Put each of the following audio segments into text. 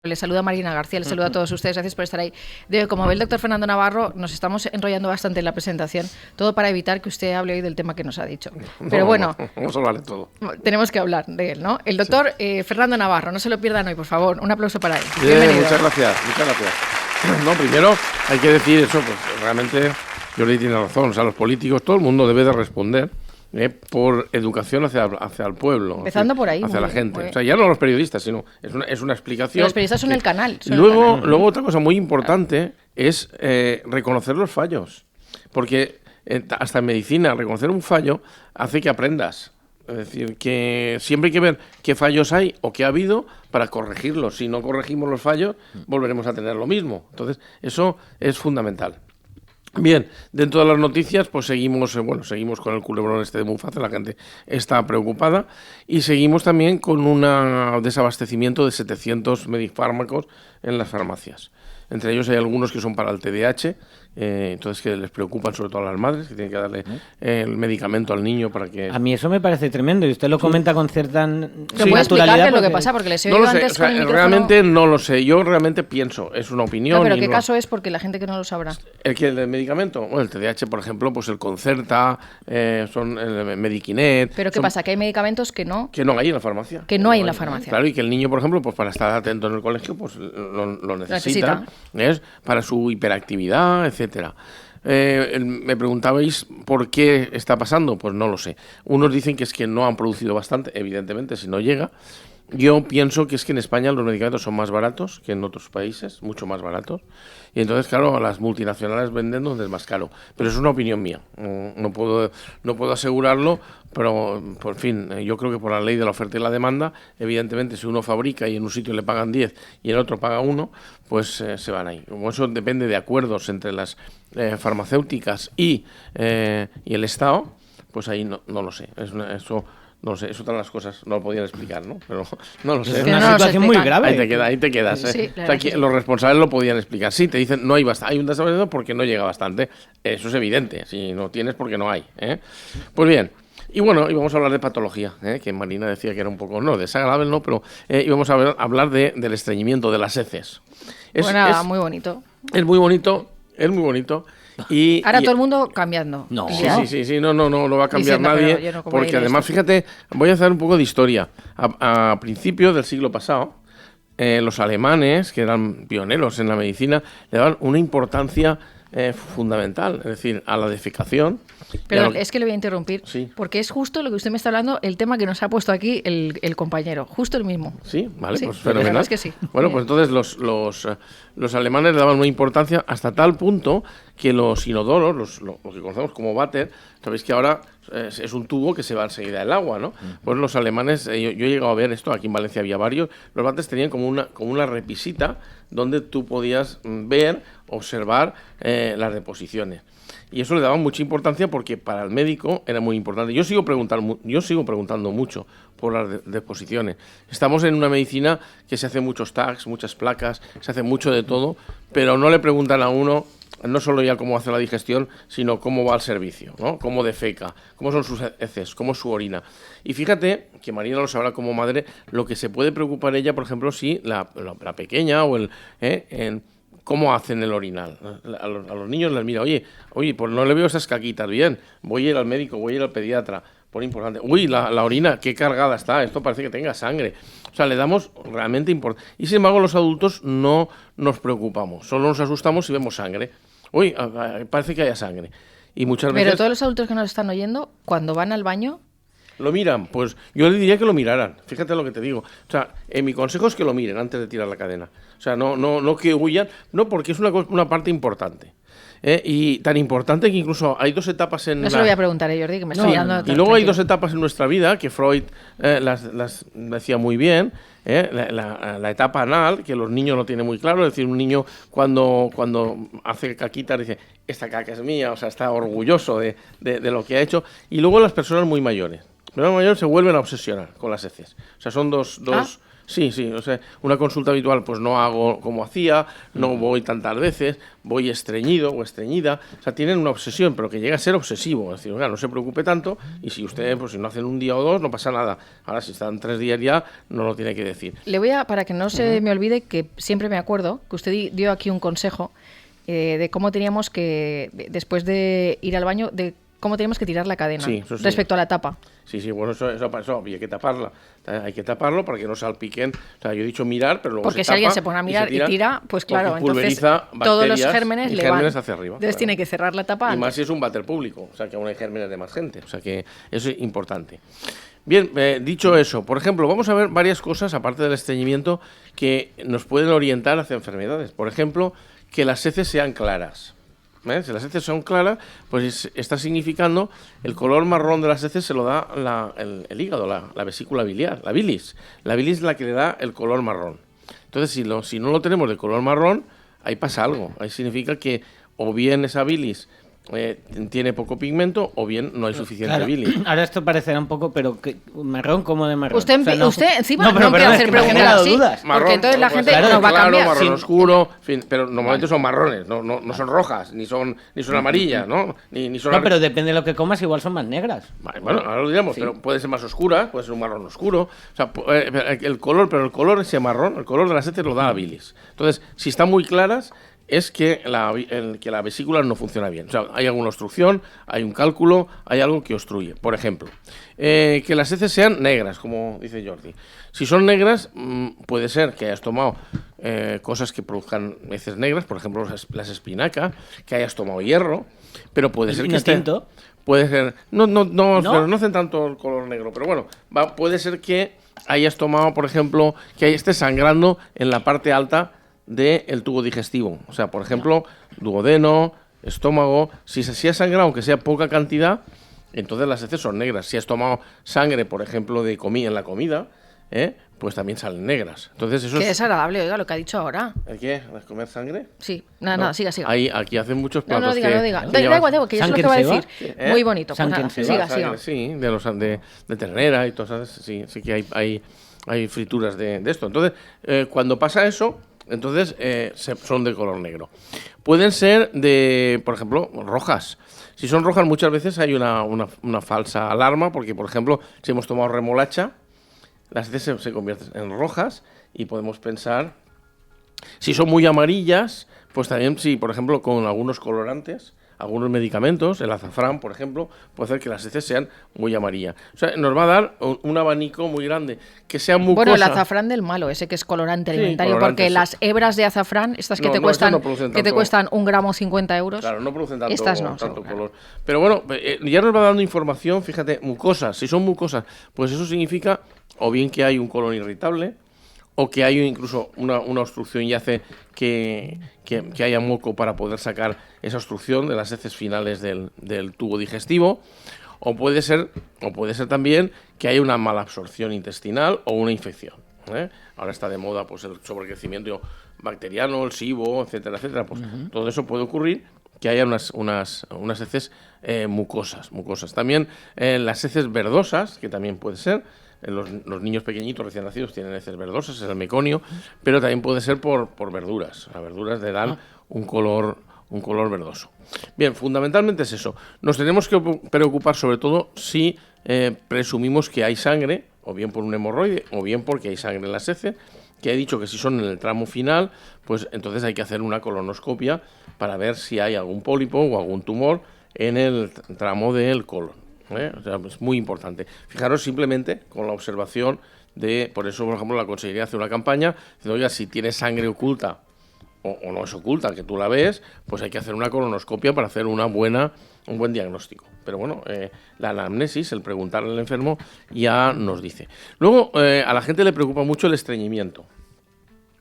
Le saluda Marina García, les saluda a todos ustedes, gracias por estar ahí. Como ve el doctor Fernando Navarro, nos estamos enrollando bastante en la presentación, todo para evitar que usted hable hoy del tema que nos ha dicho. Pero bueno, vamos a hablar de todo. Tenemos que hablar de él, ¿no? El doctor Fernando Navarro, no se lo pierdan hoy, por favor, un aplauso para él. Bienvenido. Muchas gracias. No, primero hay que decir eso, pues realmente Jordi tiene razón, o sea, los políticos, todo el mundo debe de responder por educación hacia el pueblo. Empezando por ahí. Hacia la gente. O sea, ya no los periodistas, sino es una explicación. Los periodistas son el canal. Luego otra cosa muy importante es reconocer los fallos. Porque hasta en medicina, reconocer un fallo hace que aprendas. Es decir, que siempre hay que ver qué fallos hay o qué ha habido para corregirlos. Si no corregimos los fallos, volveremos a tener lo mismo. Entonces, eso es fundamental. Bien, dentro de las noticias, pues seguimos con el culebrón este de Mufasa, la gente está preocupada, y seguimos también con un desabastecimiento de 700 medifármacos en las farmacias. Entre ellos hay algunos que son para el TDAH, entonces que les preocupan sobre todo a las madres, que tienen que darle el medicamento al niño para que... A mí eso me parece tremendo, y usted lo comenta con cierta naturalidad. ¿Puede explicar qué es lo que pasa? Porque les he oído antes con el micrófono... Realmente no lo sé, yo realmente pienso, es una opinión... No, pero ¿qué caso es? Porque la gente que no lo sabrá. ¿El medicamento? Bueno, el TDAH, por ejemplo, pues el Concerta, son el Mediquinet... ¿Pero qué pasa? ¿Que hay medicamentos que no? Que no hay en la farmacia. Que no hay en la farmacia. Claro, y que el niño, por ejemplo, pues para estar atento en el colegio, pues lo necesita. ¿Es? Para su hiperactividad, etcétera. Me preguntabais por qué está pasando, pues no lo sé. Unos dicen que es que no han producido bastante, evidentemente, si no llega. Yo pienso que es que en España los medicamentos son más baratos que en otros países, mucho más baratos. Y entonces, claro, las multinacionales venden donde es más caro. Pero es una opinión mía. No puedo asegurarlo, pero, por fin, yo creo que por la ley de la oferta y la demanda, evidentemente, si uno fabrica y en un sitio le pagan 10 y en otro paga 1, pues se van ahí. Como eso depende de acuerdos entre las farmacéuticas y el Estado, pues ahí no lo sé. No lo sé, es otra de las cosas, no lo podían explicar, ¿no? Pero no lo sé. Es una situación muy grave. Ahí te quedas. Sí, o sea, los responsables lo podían explicar. Sí, te dicen, no hay bastante, hay un desabastecimiento porque no llega bastante. Eso es evidente, si no tienes porque no hay. Pues bien, y bueno, íbamos a hablar de patología, que Marina decía que era un poco, no, desagradable, no, pero íbamos a hablar del estreñimiento, de las heces. Muy bonito. Es muy bonito. Ahora todo el mundo cambiando. No. Sí, no va a cambiar nadie, porque además, fíjate, voy a hacer un poco de historia. A principios del siglo pasado, los alemanes, que eran pioneros en la medicina, le daban una importancia fundamental, es decir, a la defecación. Pero es que le voy a interrumpir, sí, porque es justo lo que usted me está hablando, el tema que nos ha puesto aquí el compañero, justo el mismo. Sí, vale, sí, pues fenomenal. Es que sí. Bueno, pues entonces los alemanes le daban una importancia hasta tal punto que los inodoros, los que conocemos como váter, sabéis que ahora es un tubo que se va enseguida del agua, ¿no? Pues los alemanes, yo he llegado a ver esto, aquí en Valencia había varios, los váteres tenían como una repisita donde tú podías ver, observar las deposiciones. Y eso le daba mucha importancia porque para el médico era muy importante. Yo sigo preguntando mucho por las deposiciones. Estamos en una medicina que se hace muchos tags, muchas placas, se hace mucho de todo, pero no le preguntan a uno no solo ya cómo hace la digestión, sino cómo va al servicio, ¿no? Cómo defeca, cómo son sus heces, cómo es su orina. Y fíjate, que Marina lo sabrá como madre, lo que se puede preocupar ella, por ejemplo, si la pequeña o cómo hacen el orinal. A los niños les mira, oye, pues no le veo esas caquitas bien, voy a ir al médico, voy a ir al pediatra, por importante. Uy, la orina, qué cargada está, esto parece que tenga sangre. O sea, le damos realmente importancia. Y sin embargo, los adultos no nos preocupamos, solo nos asustamos si vemos sangre. Uy, parece que haya sangre. Y muchas veces... Pero todos los adultos que nos están oyendo, cuando van al baño... ¿Lo miran? Pues yo le diría que lo miraran. Fíjate lo que te digo. O sea, mi consejo es que lo miren antes de tirar la cadena. O sea, no que huyan. No, porque es una parte importante. Y tan importante que incluso hay dos etapas en... No se lo voy a preguntar, Jordi, que me estoy dando... Y luego hay dos etapas en nuestra vida, que Freud las decía muy bien. La etapa anal, que los niños lo tienen muy claro, es decir, un niño cuando hace caquita dice, esta caca es mía, o sea, está orgulloso de lo que ha hecho. Y luego las personas muy mayores. Los mayores se vuelven a obsesionar con las heces. O sea, son dos Sí, o sea, una consulta habitual pues no hago como hacía, no voy tantas veces, voy estreñido o estreñida, o sea, tienen una obsesión, pero que llega a ser obsesivo, es decir, oiga, no se preocupe tanto y si usted, pues si no hacen un día o dos, no pasa nada. Ahora, si están 3 días ya, no lo tiene que decir. Le voy a, para que no se me olvide, que siempre me acuerdo, que usted dio aquí un consejo de cómo teníamos que, después de ir al baño, de cómo teníamos que tirar la cadena respecto a la tapa. Sí, bueno, eso hay que taparla. Hay que taparlo para que no salpiquen. O sea, yo he dicho mirar, pero luego porque se tapa. Si alguien se pone a mirar y tira, pues claro, entonces todos los gérmenes le van hacia arriba. Entonces tiene que cerrar la tapa. Y más si es un váter público, o sea, que aún hay gérmenes de más gente. O sea, que eso es importante. Bien, dicho eso, por ejemplo, vamos a ver varias cosas, aparte del estreñimiento, que nos pueden orientar hacia enfermedades. Por ejemplo, que las heces sean claras. Si las heces son claras, pues está significando el color marrón de las heces se lo da el hígado, la vesícula biliar, la bilis. La bilis es la que le da el color marrón. Entonces, si no lo tenemos de color marrón, ahí pasa algo. Ahí significa que o bien esa bilis tiene poco pigmento o bien no hay suficiente bilis. Ahora esto parecerá un poco, pero marrón como de marrón. Usted encima no empieza a hacer preguntas así, dudas. Marrón, porque entonces la gente nos va a claro, cambiar. Marrón oscuro, en fin, pero normalmente son marrones, no son rojas, ni son amarillas, ¿no? Ni son pero depende de lo que comas, igual son más negras. Bueno, ahora lo diremos, pero puede ser más oscura, puede ser un marrón oscuro. O sea, el color ese marrón, el color de las heces lo da la bilis. Entonces, si están muy claras, es que la vesícula no funciona bien. O sea, hay alguna obstrucción, hay un cálculo, hay algo que obstruye. Por ejemplo, que las heces sean negras, como dice Jordi. Si son negras, puede ser que hayas tomado cosas que produzcan heces negras, por ejemplo, las espinacas, que hayas tomado hierro, pero puede ser que tinto. Puede ser, pero no hacen tanto el color negro, pero bueno, puede ser que hayas tomado, por ejemplo, que estés sangrando en la parte alta del tubo digestivo. O sea, por ejemplo, duodeno, estómago. Si has sangrado, aunque sea poca cantidad, entonces las heces son negras. Si has tomado sangre, por ejemplo, en la comida, pues también salen negras. Entonces eso Qué desagradable, oiga, lo que ha dicho ahora. ¿El qué? ¿Comer sangre? Sí, nada, siga. Aquí hacen muchos platos. No diga. Da igual, que yo sé lo que va a decir. Muy bonito. Siga. Sí, de ternera y todo eso. Sí que hay frituras de esto. Entonces, cuando pasa eso, entonces son de color negro. Pueden ser por ejemplo, rojas. Si son rojas, muchas veces hay una falsa alarma, porque, por ejemplo, si hemos tomado remolacha, las heces se convierten en rojas y podemos pensar. Si son muy amarillas, pues también, si por ejemplo con algunos colorantes, algunos medicamentos, el azafrán, por ejemplo, puede hacer que las heces sean muy amarillas. O sea, nos va a dar un abanico muy grande, que sea mucosa. Bueno, el azafrán del malo, ese que es colorante alimentario, porque las hebras de azafrán, estas que te cuestan 1 gramo 50 euros, claro, no producen tanto, estas no, tanto color. Pero bueno, ya nos va dando información, fíjate, mucosas. Si son mucosas, pues eso significa o bien que hay un colon irritable, o que hay incluso una obstrucción y hace que haya moco para poder sacar esa obstrucción de las heces finales del tubo digestivo, o puede ser también que haya una mala absorción intestinal o una infección. Ahora está de moda pues el sobrecrecimiento bacteriano, el SIBO, etcétera, etcétera. Pues todo eso puede ocurrir, que haya unas heces mucosas. También las heces verdosas, que también puede ser. Los niños pequeñitos recién nacidos tienen heces verdosas, es el meconio, pero también puede ser por verduras. Las verduras le dan un color verdoso. Bien, fundamentalmente es eso. Nos tenemos que preocupar sobre todo si presumimos que hay sangre, o bien por un hemorroide, o bien porque hay sangre en las heces, que he dicho que si son en el tramo final, pues entonces hay que hacer una colonoscopia para ver si hay algún pólipo o algún tumor en el tramo del colon. O sea, es muy importante. Fijaros simplemente con la observación por eso, por ejemplo, la Consejería hace una campaña diciendo, oiga, si tiene sangre oculta o no es oculta, que tú la ves, pues hay que hacer una colonoscopia para hacer un buen diagnóstico. Pero bueno, la anamnesis, el preguntarle al enfermo, ya nos dice. Luego, a la gente le preocupa mucho el estreñimiento.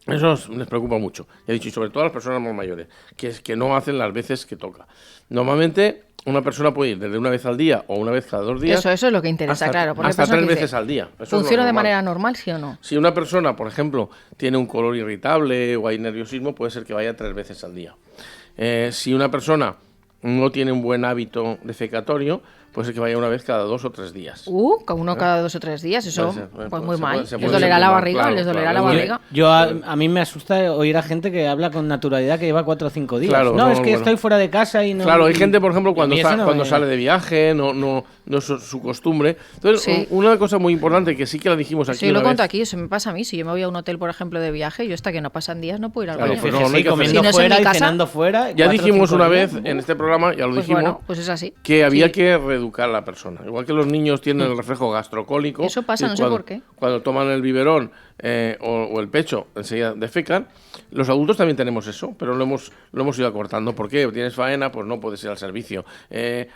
Eso les preocupa mucho. Ya he dicho, y sobre todo a las personas más mayores, que no hacen las veces que toca. Normalmente, una persona puede ir desde una vez al día o una vez cada 2 días. Eso es lo que interesa, claro. Hasta 3 veces al día. Eso ¿funciona de manera normal, sí o no? Si una persona, por ejemplo, tiene un color irritable o hay nerviosismo, puede ser que vaya 3 veces al día. Si una persona no tiene un buen hábito defecatorio, puede ser que vaya una vez cada 2 o 3 días. Uno cada 2 o 3 días, eso pues muy mal. Les dolerá la barriga, les dolerá la barriga. A mí me asusta oír a gente que habla con naturalidad que lleva 4 o 5 días. Claro, es que estoy fuera de casa y no... Claro, hay gente, por ejemplo, cuando sale de viaje, no es su costumbre. Entonces, una cosa muy importante que sí que la dijimos aquí. Sí, lo cuento aquí, eso me pasa a mí. Si yo me voy a un hotel, por ejemplo, de viaje, yo hasta que no pasan días no puedo ir al baño. Pues comiendo fuera y cenando fuera. Ya dijimos una vez en este programa, ya lo dijimos, pues es así. Que había que reeducar a la persona. Igual que los niños tienen el reflejo gastrocólico. Eso pasa, no sé por qué. Cuando toman el biberón o el pecho, enseguida defecan. Los adultos también tenemos eso, pero lo hemos ido acortando. ¿Por qué? ¿Tienes faena? Pues no puedes ir al servicio.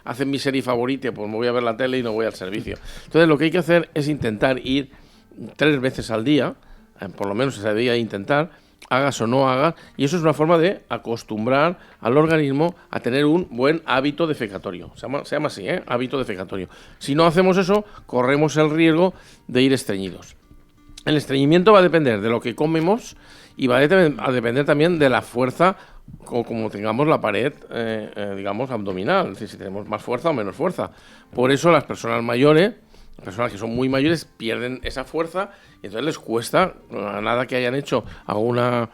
Hacen mi serie favorita, pues me voy a ver la tele y no voy al servicio. Entonces lo que hay que hacer es intentar ir 3 veces al día, por lo menos ese día intentar, hagas o no hagas, y eso es una forma de acostumbrar al organismo a tener un buen hábito defecatorio. Se llama así, hábito defecatorio. Si no hacemos eso, corremos el riesgo de ir estreñidos. El estreñimiento va a depender de lo que comemos y va a depender también de la fuerza, como tengamos la pared, digamos, abdominal, es decir, si tenemos más fuerza o menos fuerza. Por eso las personas mayores, las personas que son muy mayores, pierden esa fuerza y entonces les cuesta, a nada que hayan hecho alguna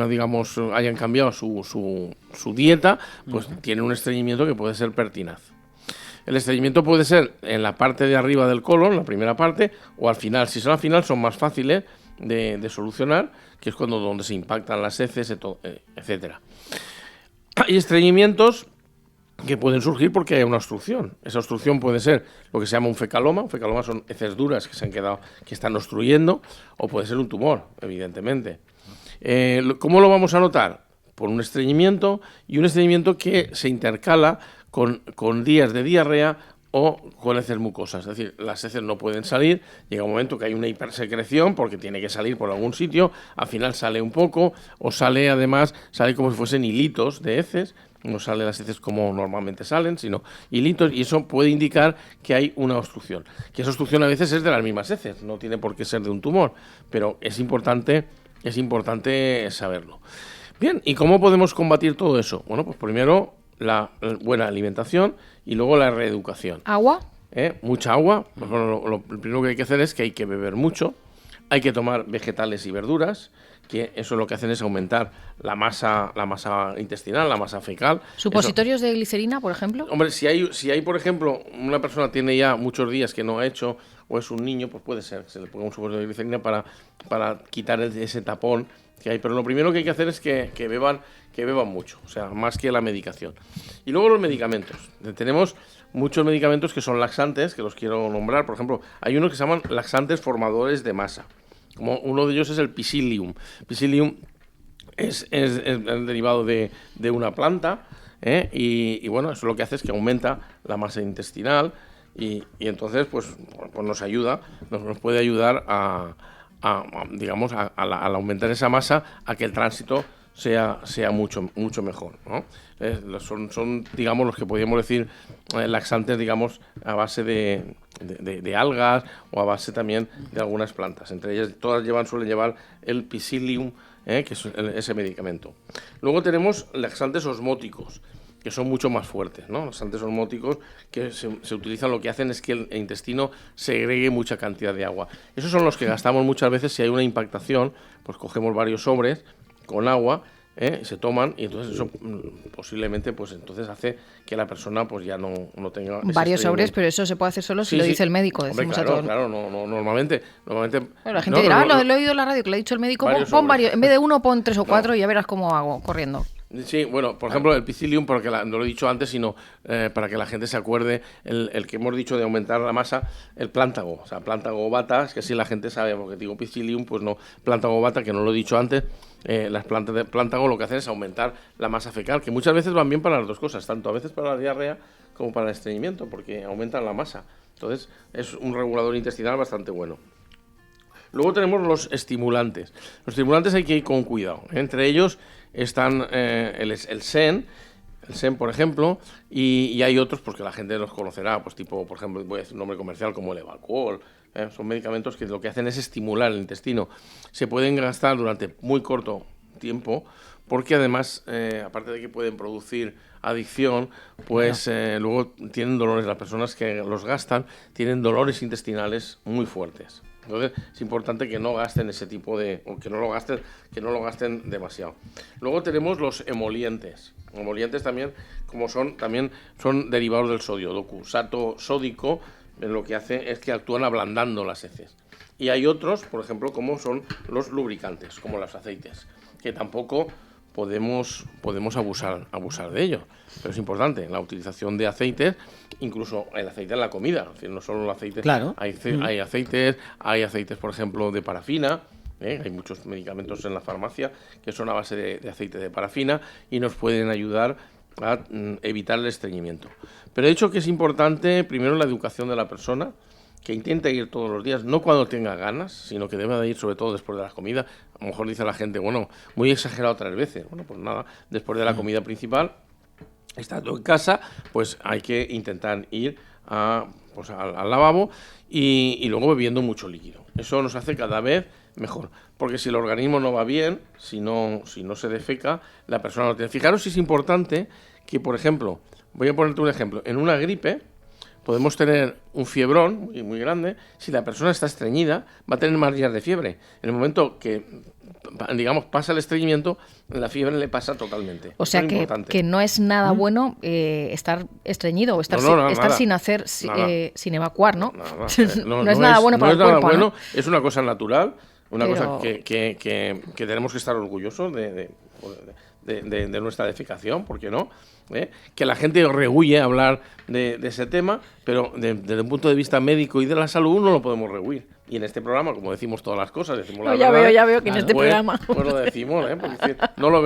digamos, hayan cambiado su dieta, pues tienen un estreñimiento que puede ser pertinaz. El estreñimiento puede ser en la parte de arriba del colon, la primera parte, o al final. Si son al final, son más fáciles de solucionar, que es donde se impactan las heces, etcétera. Hay estreñimientos que pueden surgir porque hay una obstrucción. Esa obstrucción puede ser lo que se llama un fecaloma. Un fecaloma son heces duras que se han quedado, que están obstruyendo, o puede ser un tumor, evidentemente. ¿Cómo lo vamos a notar? Por un estreñimiento, y un estreñimiento que se intercala con días de diarrea o con heces mucosas. Es decir, las heces no pueden salir, llega un momento que hay una hipersecreción porque tiene que salir por algún sitio, al final sale un poco, o sale como si fuesen hilitos de heces, no salen las heces como normalmente salen, sino hilitos, y eso puede indicar que hay una obstrucción. Que esa obstrucción a veces es de las mismas heces, no tiene por qué ser de un tumor, pero es importante saberlo. Bien, ¿y cómo podemos combatir todo eso? Bueno, pues primero la buena alimentación y luego la reeducación. ¿Agua? Mucha agua. Pues bueno, lo primero que hay que hacer es que hay que beber mucho, hay que tomar vegetales y verduras, que eso lo que hacen es aumentar la masa intestinal, la masa fecal. ¿Supositorios de glicerina, por ejemplo? Hombre, si hay, por ejemplo, una persona tiene ya muchos días que no ha hecho, o es un niño, pues puede ser que se le ponga un supositorio de glicerina para quitar ese tapón que hay. Pero lo primero que hay que hacer es que beban mucho, o sea, más que la medicación. Y luego los medicamentos. Tenemos muchos medicamentos que son laxantes, que los quiero nombrar. Por ejemplo, hay unos que se llaman laxantes formadores de masa. Como uno de ellos es el Psyllium. Psyllium es el derivado de una planta, y bueno, eso lo que hace es que aumenta la masa intestinal y entonces pues nos puede ayudar digamos, al aumentar esa masa, a que el tránsito sea mucho mejor, ¿no? Son, digamos, los que podríamos decir laxantes, digamos, a base de algas o a base también de algunas plantas. Entre ellas, todas suelen llevar el Psyllium, que es ese medicamento. Luego tenemos laxantes osmóticos, que son mucho más fuertes, ¿no? Los laxantes osmóticos que se utilizan, lo que hacen es que el intestino segregue mucha cantidad de agua. Esos son los que gastamos muchas veces si hay una impactación, pues cogemos varios sobres con agua, se toman, y entonces eso posiblemente pues entonces hace que la persona pues ya no tenga varios sobres, pero eso se puede hacer solo si lo dice el médico. Hombre, claro, normalmente bueno, la gente dirá, lo he oído en la radio que lo ha dicho el médico, pon varios, en vez de uno pon 3 o 4 y ya verás cómo hago corriendo. Sí, bueno, por ejemplo, el Psyllium, porque no lo he dicho antes, sino para que la gente se acuerde, el que hemos dicho de aumentar la masa, el plántago, o sea, plántago bata, es que si la gente sabe, porque digo Psyllium, pues no, plántago bata, que no lo he dicho antes. Las plantas de plántago lo que hacen es aumentar la masa fecal, que muchas veces van bien para las dos cosas, tanto a veces para la diarrea como para el estreñimiento, porque aumentan la masa. Entonces, es un regulador intestinal bastante bueno. Luego tenemos los estimulantes. Los estimulantes hay que ir con cuidado. Entre ellos están el SEN, por ejemplo, y hay otros pues, que la gente los conocerá, pues tipo, por ejemplo, voy a decir un nombre comercial como el Evalcuol. Son medicamentos que lo que hacen es estimular el intestino. Se pueden gastar durante muy corto tiempo porque además, aparte de que pueden producir adicción, pues luego tienen dolores. Las personas que los gastan tienen dolores intestinales muy fuertes. Entonces es importante que no gasten ese tipo de, o que no lo gasten demasiado. Luego tenemos los emolientes. Emolientes también son derivados del sodio, docusato sódico, lo que hace es que actúan ablandando las heces. Y hay otros, por ejemplo, como son los lubricantes, como los aceites, que tampoco podemos abusar de ello. Pero es importante la utilización de aceites, incluso el aceite en la comida, es decir, no solo el aceite. Claro. Hay aceites, por ejemplo, de parafina. Hay muchos medicamentos en la farmacia que son a base de aceite de parafina y nos pueden ayudar a evitar el estreñimiento. Pero he dicho que es importante, primero, la educación de la persona, que intente ir todos los días, no cuando tenga ganas, sino que debe de ir sobre todo después de la comida. A lo mejor dice la gente, bueno, muy exagerado 3 veces. Bueno, pues nada, después de la comida principal, estando en casa, pues hay que intentar ir al lavabo y luego bebiendo mucho líquido. Eso nos hace cada vez mejor, porque si el organismo no va bien, si no se defeca, la persona no tiene. Fijaros si es importante que, por ejemplo, voy a ponerte un ejemplo, en una gripe podemos tener un fiebrón muy, muy grande. Si la persona está estreñida, va a tener más días de fiebre. En el momento que, digamos, pasa el estreñimiento, la fiebre le pasa totalmente. O sea que no es nada bueno estar estreñido o estar sin hacer, sin evacuar, ¿no? No es nada bueno para el cuerpo. Bueno, es una cosa natural, cosa que tenemos que estar orgullosos de nuestra defecación, ¿por qué no? Que la gente rehuye hablar de ese tema, pero desde un punto de vista médico y de la salud no lo podemos rehuir. Y en este programa, como decimos todas las cosas, decimos la verdad. Ya veo que en este programa... Pues lo decimos, porque no lo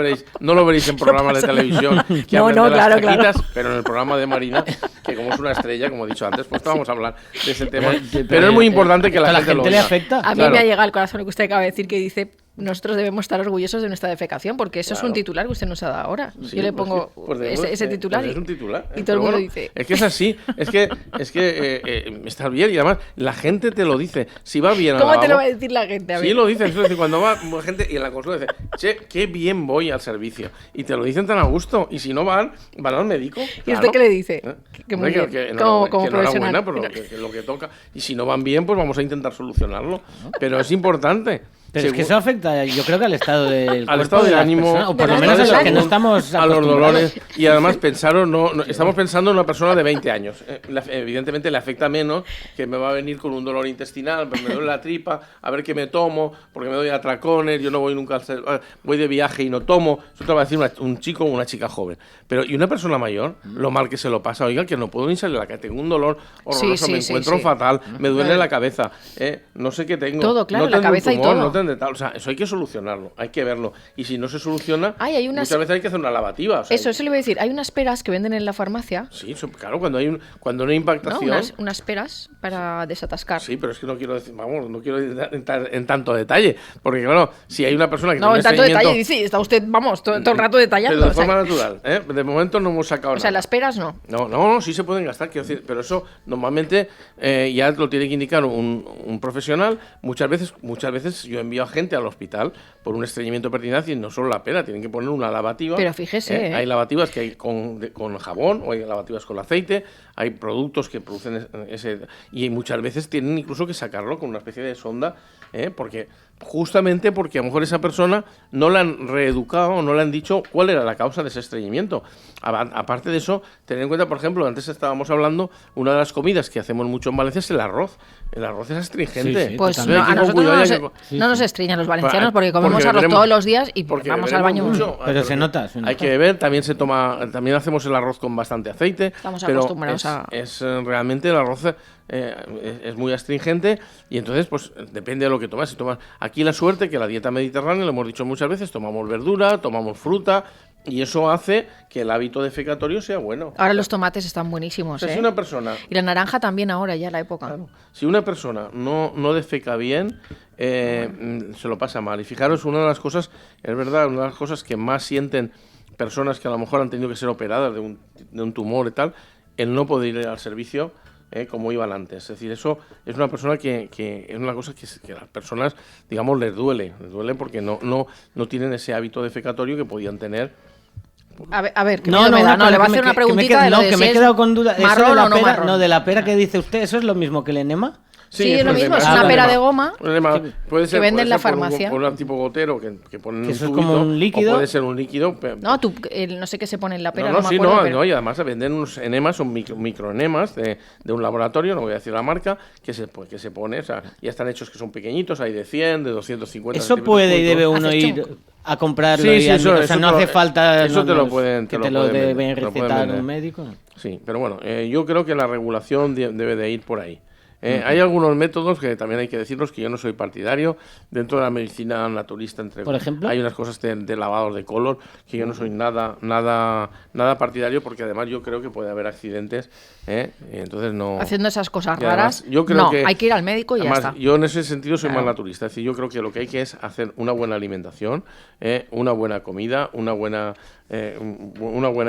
veréis en programas de televisión que hablan de las claro. Pero en el programa de Marina, que como es una estrella, como he dicho antes, pues vamos a hablar de ese tema. Pero es muy importante que la gente lo le oiga. afecta. A mí me ha llegado al corazón lo que usted acaba de decir, que dice... Nosotros debemos estar orgullosos de nuestra defecación, porque eso es un titular que usted nos ha dado ahora. Sí, yo le pongo ese titular, es un titular y todo el mundo dice... Es que es así, es que está bien, y además la gente te lo dice. Si va bien al ¿Cómo lavabo, te lo va a decir la gente? Sí, lo dicen. Es decir, cuando va gente y en la consulta dice, che, qué bien voy al servicio. Y te lo dicen tan a gusto. Y si no van al médico. ¿Y usted qué le dice? Que muy bien, como profesional. Pero lo que toca. Y si no van bien, pues vamos a intentar solucionarlo. Pero es importante. Pero es que eso afecta, yo creo que al estado del al estado de ánimo, personas, o por lo menos a los que no estamos a los dolores. Y además estamos pensando en una persona de 20 años. Evidentemente le afecta menos, que me va a venir con un dolor intestinal, me duele la tripa, a ver qué me tomo, porque me doy atracones, yo no voy nunca voy de viaje y no tomo. Eso te va a decir un chico o una chica joven. Pero y una persona mayor, lo mal que se lo pasa, oiga, que no puedo ni salir a la calle, tengo un dolor horroroso, me encuentro fatal, me duele la cabeza, no sé qué tengo. Todo, claro, no la cabeza tumor, y todo. O sea, eso hay que solucionarlo, hay que verlo. Y si no se soluciona, muchas veces hay que hacer una lavativa. O sea, eso le voy a decir. Hay unas peras que venden en la farmacia. Sí, claro, cuando no hay impactación. ¿No? Unas peras para desatascar. Sí, pero es que no quiero entrar en tanto detalle. Porque, claro, si hay una persona que no, en tanto detalle, dice, está usted, todo el rato detallando. Pero de forma natural, ¿eh? De momento no hemos sacado nada. O sea, las peras no. No, sí se pueden gastar, quiero decir, pero eso normalmente ya lo tiene que indicar un profesional. Muchas veces yo envío a gente al hospital por un estreñimiento pertinaz y no solo la pera, tienen que poner una lavativa. Pero fíjese, hay lavativas que hay con jabón o hay lavativas con aceite, hay productos que producen ese y muchas veces tienen incluso que sacarlo con una especie de sonda, porque justamente porque a lo mejor esa persona no la han reeducado o no le han dicho cuál era la causa de ese estreñimiento. Aparte de eso, tener en cuenta, por ejemplo, antes estábamos hablando, una de las comidas que hacemos mucho en Valencia es el arroz. El arroz es astringente. Sí, pues no, a nosotros no nos estreñan los valencianos porque comemos arroz todos los días y vamos al baño mucho. Pero se nota. Hay que beber, también hacemos el arroz con bastante aceite. Estamos acostumbrados realmente el arroz es muy astringente y entonces pues depende de lo que tomas. Si tomas aquí la suerte que la dieta mediterránea, lo hemos dicho muchas veces, tomamos verdura, tomamos fruta y eso hace que el hábito defecatorio sea bueno. Ahora los tomates están buenísimos. Si una persona, y la naranja también ahora, ya la época. Claro, si una persona no defeca bien, se lo pasa mal. Y fijaros, una de las cosas, es verdad, una de las cosas que más sienten personas que a lo mejor han tenido que ser operadas de un tumor y tal, el no poder ir al servicio como iban antes. Es decir, eso es una persona que es una cosa que a las personas, digamos, les duele porque no tienen ese hábito defecatorio que podían tener. A ver, que le va a hacer una preguntita que me he quedado con duda. ¿Marrón de la o no pera, marrón? No, de la pera que dice usted, ¿eso es lo mismo que el enema? Sí, es lo mismo, es una pera de goma puede ser, que venden en la por farmacia. Por un tipo gotero que ponen Eso un es como un líquido. O puede ser un líquido. No, no sé qué se pone en la pera. Y además venden unos enemas, son microenemas de un laboratorio, no voy a decir la marca, que se pone, o sea, ya están hechos que son pequeñitos, hay de 100, de 250. Eso puede y debe uno ir a comprarlo. Eso no hace falta eso te lo pueden, que te lo deben recetar un médico. Sí, pero bueno, yo creo que la regulación debe de ir por ahí. Hay algunos métodos que también hay que decirlos que yo no soy partidario. Dentro de la medicina naturista, por ejemplo, hay unas cosas de lavados de color que yo no soy nada partidario, porque además yo creo que puede haber accidentes. Entonces no. Haciendo esas cosas raras, yo creo que hay que ir al médico y además, ya está. Yo en ese sentido soy más naturista. Es decir, yo creo que lo que hay que es hacer una buena alimentación, una buena comida, una buena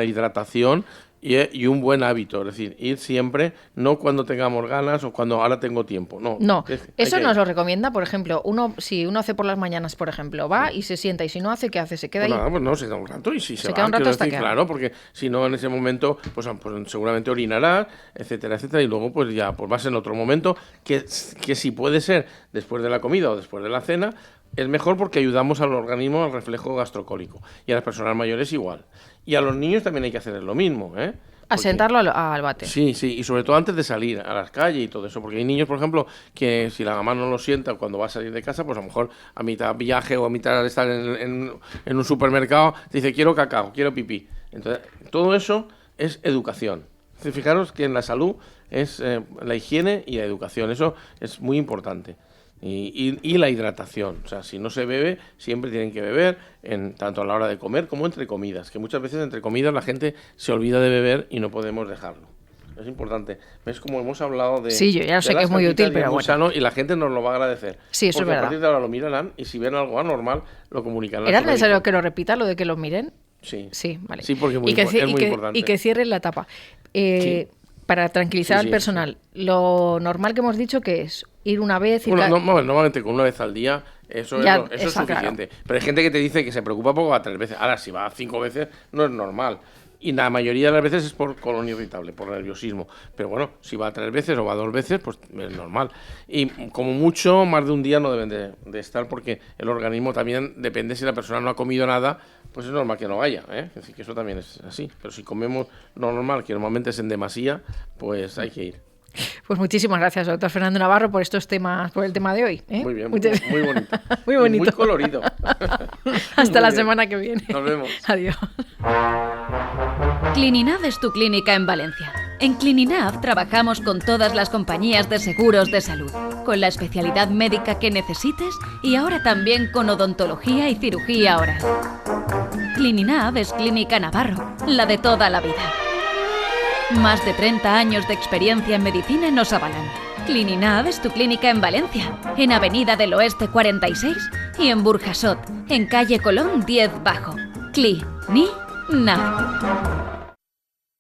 hidratación. Y un buen hábito, es decir, ir siempre, no cuando tengamos ganas o cuando ahora tengo tiempo, no. Eso nos lo recomienda, por ejemplo, si uno hace por las mañanas, por ejemplo, va y se sienta, y si no hace, ¿qué hace? ¿Se queda ahí? Nada, pues no, se da un rato y si se queda un rato hasta decir, claro, porque si no en ese momento, pues seguramente orinarás, etcétera, y luego pues ya pues vas en otro momento, que si puede ser después de la comida o después de la cena, es mejor porque ayudamos al organismo al reflejo gastrocólico. Y a las personas mayores igual. Y a los niños también hay que hacer lo mismo, A sentarlo al váter. Sí, y sobre todo antes de salir a las calles y todo eso. Porque hay niños, por ejemplo, que si la mamá no lo sienta cuando va a salir de casa, pues a lo mejor a mitad viaje o a mitad de estar en un supermercado, te dice, quiero cacao, quiero pipí. Entonces, todo eso es educación. Fijaros que en la salud es la higiene y la educación. Eso es muy importante. Y la hidratación, o sea, si no se bebe, siempre tienen que beber, tanto a la hora de comer como entre comidas, que muchas veces entre comidas la gente se olvida de beber y no podemos dejarlo. Es importante. ¿Ves cómo hemos hablado de... Sí, yo ya sé que es muy útil, pero bueno. Sano, y la gente nos lo va a agradecer. Sí, eso es verdad. A partir de ahora lo mirarán y si ven algo anormal, lo comunicarán. ¿Era necesario que lo repita, lo de que lo miren? Sí. Sí, vale. Sí, porque es muy importante. Y que cierren la tapa. Para tranquilizar al personal, lo normal que hemos dicho que es ir una vez y normalmente con una vez al día eso es suficiente. Claro. Pero hay gente que te dice que se preocupa poco a 3 veces. Ahora, si va a 5 veces, no es normal. Y la mayoría de las veces es por colon irritable, por nerviosismo. Pero bueno, si va 3 veces o va 2 veces, pues es normal. Y como mucho, más de un día no deben de estar, porque el organismo también depende. Si la persona no ha comido nada, pues es normal que no vaya, Es decir, que eso también es así. Pero si comemos lo normal, que normalmente es en demasía, pues hay que ir. Pues muchísimas gracias, doctor Fernando Navarro, por estos temas, por el tema de hoy. Muy bien, muy bonito. Muy bonito. Y muy colorido. Hasta la semana que viene. Nos vemos. Adiós. Clininav es tu clínica en Valencia. En Clininav trabajamos con todas las compañías de seguros de salud, con la especialidad médica que necesites y ahora también con odontología y cirugía oral. Clininav es Clínica Navarro, la de toda la vida. Más de 30 años de experiencia en medicina nos avalan. Clininav es tu clínica en Valencia, en Avenida del Oeste 46 y en Burjasot, en calle Colón 10 Bajo. Cli-ni-nav.